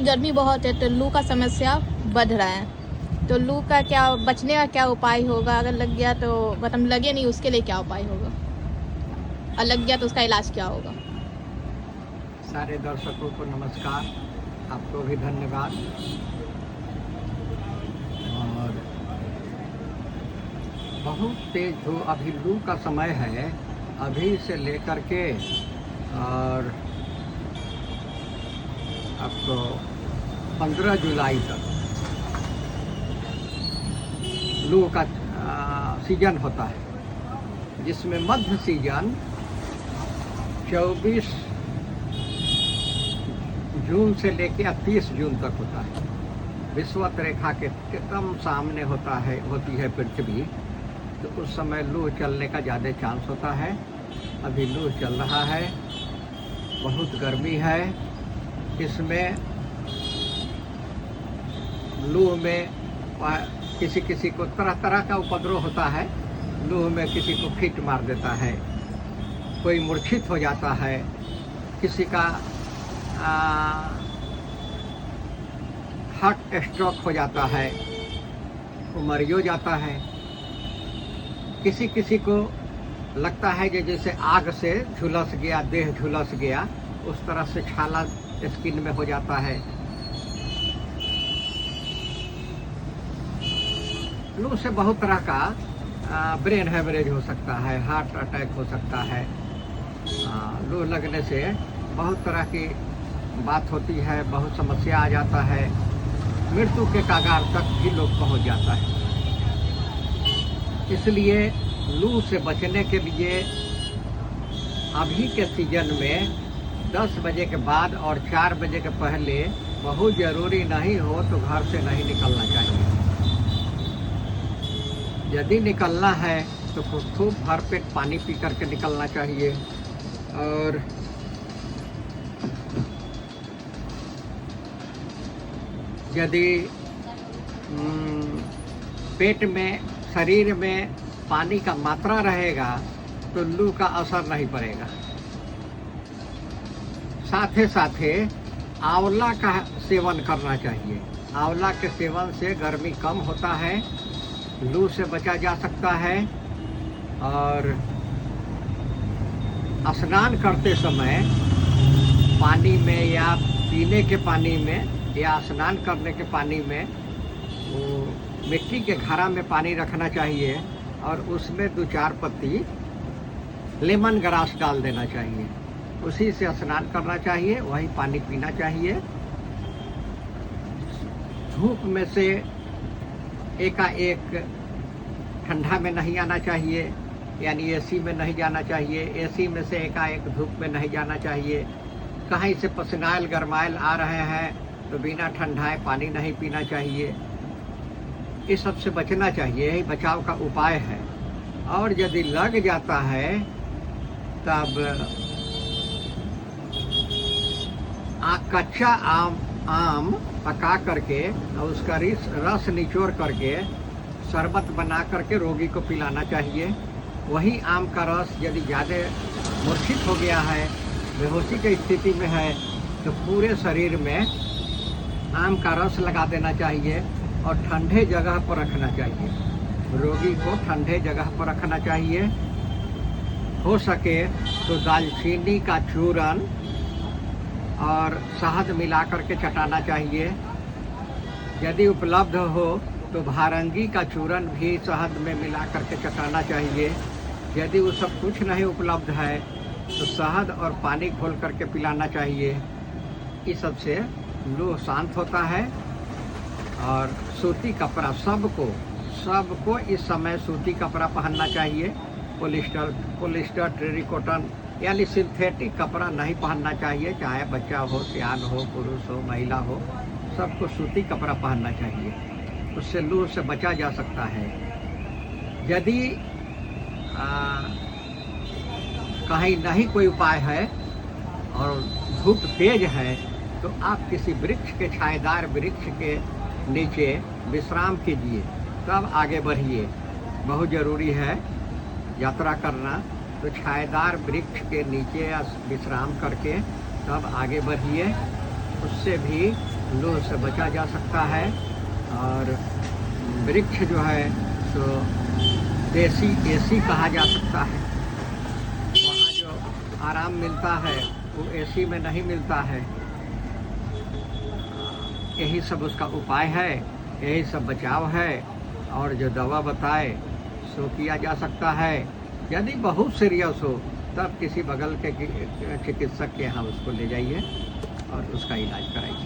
गर्मी बहुत है तो लू का समस्या बढ़ रहा है। तो लू का क्या बचने का क्या उपाय होगा? अगर लग गया तो मतलब लगे नहीं उसके लिए क्या उपाय होगा, और लग गया तो उसका इलाज क्या होगा? सारे दर्शकों को नमस्कार, आपको भी धन्यवाद। और बहुत तेज जो अभी लू का समय है, अभी से लेकर के और आपको 15 जुलाई तक लू का सीजन होता है, जिसमें मध्य सीजन 24 जून से लेकर 30 जून तक होता है। विषुवत रेखा के एकदम सामने होती है पृथ्वी, तो उस समय लू चलने का ज़्यादा चांस होता है। अभी लू चल रहा है, बहुत गर्मी है। इसमें लू में किसी किसी को तरह तरह का उपद्रव होता है। लू में किसी को फिट मार देता है, कोई मूर्छित हो जाता है, किसी का हार्ट स्ट्रोक हो जाता है, वो मर जाता है। किसी किसी को लगता है कि जैसे आग से झुलस गया, देह झुलस गया, उस तरह से छाला स्किन में हो जाता है। लू से बहुत तरह का ब्रेन हैमरेज हो सकता है, हार्ट अटैक हो सकता है। लू लगने से बहुत तरह की बात होती है, बहुत समस्या आ जाता है, मृत्यु के कगार तक भी लोग पहुंच जाता है। इसलिए लू से बचने के लिए अभी के सीजन में 10 बजे के बाद और 4 बजे के पहले बहुत ज़रूरी नहीं हो तो घर से नहीं निकलना चाहिए। यदि निकलना है तो खूब भरपेट पानी पी करके निकलना चाहिए। और यदि पेट में, शरीर में पानी का मात्रा रहेगा तो लू का असर नहीं पड़ेगा। साथ ही आंवला का सेवन करना चाहिए। आंवला के सेवन से गर्मी कम होता है, लू से बचा जा सकता है। और स्नान करते समय पानी में या पीने के पानी में या स्नान करने के पानी में वो मिट्टी के घड़ा में पानी रखना चाहिए और उसमें 2-4 पत्ती लेमन ग्रास डाल देना चाहिए। उसी से स्नान करना चाहिए, वही पानी पीना चाहिए। धूप में से एकाएक ठंडा में नहीं आना चाहिए, यानी एसी में नहीं जाना चाहिए। एसी में से एकाएक धूप में नहीं जाना चाहिए। कहीं से पसीनाइल गरमाइल आ रहे हैं तो बिना ठंडाए पानी नहीं पीना चाहिए। इस सब से बचना चाहिए, यही बचाव का उपाय है। और यदि लग जाता है तब कच्चा आम पका करके और उसका रस निचोड़ करके शरबत बना करके रोगी को पिलाना चाहिए। वही आम का रस यदि ज़्यादा मूर्छित हो गया है, बेहोशी की स्थिति में है, तो पूरे शरीर में आम का रस लगा देना चाहिए और ठंडे जगह पर रखना चाहिए। रोगी को ठंडे जगह पर रखना चाहिए। हो सके तो दालचीनी का चूरन और शहद मिला करके चटाना चाहिए। यदि उपलब्ध हो तो भारंगी का चूरन भी शहद में मिला करके चटाना चाहिए। यदि वो सब कुछ नहीं उपलब्ध है तो शहद और पानी घोल करके पिलाना चाहिए। इस सब से लू शांत होता है। और सूती कपड़ा सबको इस समय सूती कपड़ा पहनना चाहिए। पॉलिस्टर, टेरिकॉटन यानी सिंथेटिक कपड़ा नहीं पहनना चाहिए। चाहे बच्चा हो, सियान हो, पुरुष हो, महिला हो, सबको सूती कपड़ा पहनना चाहिए। उससे लू से बचा जा सकता है। यदि कहीं नहीं कोई उपाय है और धूप तेज है तो आप किसी वृक्ष के, छायादार वृक्ष के नीचे विश्राम कीजिए, तब आगे बढ़िए। बहुत ज़रूरी है यात्रा करना, तो छायादार वृक्ष के नीचे विश्राम करके तब आगे बढ़िए। उससे भी लू से बचा जा सकता है। और वृक्ष जो है तो देसी एसी कहा जा सकता है। वहाँ जो आराम मिलता है वो एसी में नहीं मिलता है। यही सब उसका उपाय है, यही सब बचाव है। और जो दवा बताए सो किया जा सकता है। यदि बहुत सीरियस हो तब किसी बगल के चिकित्सक के यहाँ उसको ले जाइए और उसका इलाज कराइए।